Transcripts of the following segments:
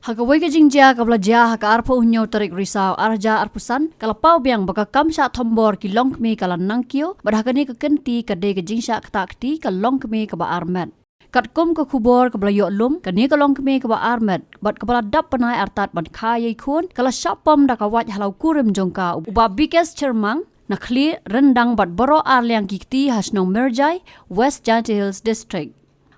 Hagawai ke jingja kabla ja haka arpo unyo tarik risau arja arpusan kalapau biang baka kamsha thombor ki Longkmie kala nangkio badhakani ke kenti kade ke jingsha ktakti ka Longkmie ka ba Armet. Katkum ke kubor kabla yok lum kani ka Longkmie ka ba Armet bat kabla dap panai artat ban kaya ikun kala syapom da ka waj halau Kurim jongka uba biggest cermang na Khlieh Ryndang bat boro arliang kikti hasnong merjai West Giant Hills district.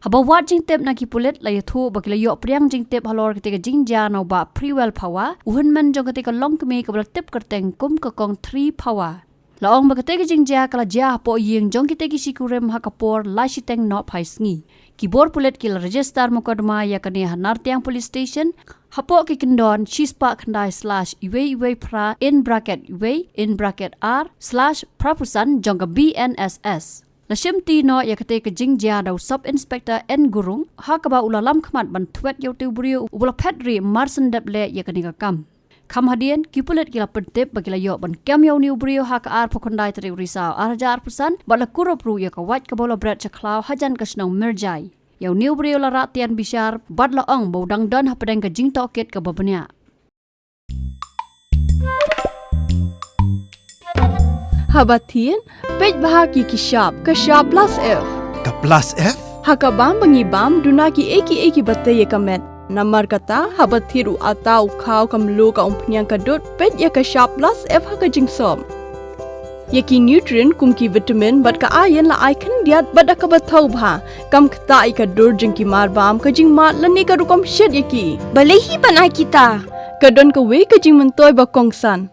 Haba wat jing tep na ki pulit la yathu bakila yok priang jing tep halor ketika jingja na ba pre-well power uhun man jong ketika Longkmie kabla tep kerteng kum ke kong 3 power. Laong bakatega jingja kala jah po ying jong kitegi si Kurim hakapor la siteng no paisngi. Kibor pulit kila register mukadma ya kani hanartiang police station hapo ki kendon chispa khandai /iwe pra in bracket iwe in bracket r /prapusan jong ka BNSS. Lashim tino ya ketika jingja daw sub inspector N Gurung hakaba ulalam khmat ban thwet yo tu brio ubla pedri marsen deble ya kani ka kam. Kam hadian kipulit kila pentip bagila yo ban kam yo ni brio hak ar phokondai tri risau arjar pusan bala kurop ru ya ka wat ka bola bret chaklau hajan kasnong merjai. Yo ni brio la ratian bishar badla ong bodang don hapadeng ka jing toket ka babanya. Habatin, pej bahagi ki shop ka shop plus F. Ka plus F? Haka bam bangi bam dunaki eki batte ye kamet. Namar kata habathiru atau khau kamlu ka umpnyang ka dot pej ye ka shop plus F haka jingsom. Ye ki nutrient kum ki vitamin bat ka iron la icon diat bat ka bathau bha kam khta I ka dur jing ki mar bam ka jing mat la ni ka rukom shed ye ki. Balehi banai kita. Ka don ka we ka jing mentoy ba kongsan.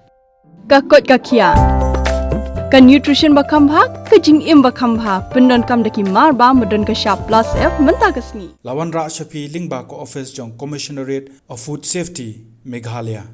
Ka kot ka khia. Ka nutrition bakam bha ka jing im bakam bha pendon kam daki mar ba modon ka shop plus F menta kasni Lawan Ra Shafi Lingba ko office jong Commissionerate of Food Safety Meghalaya.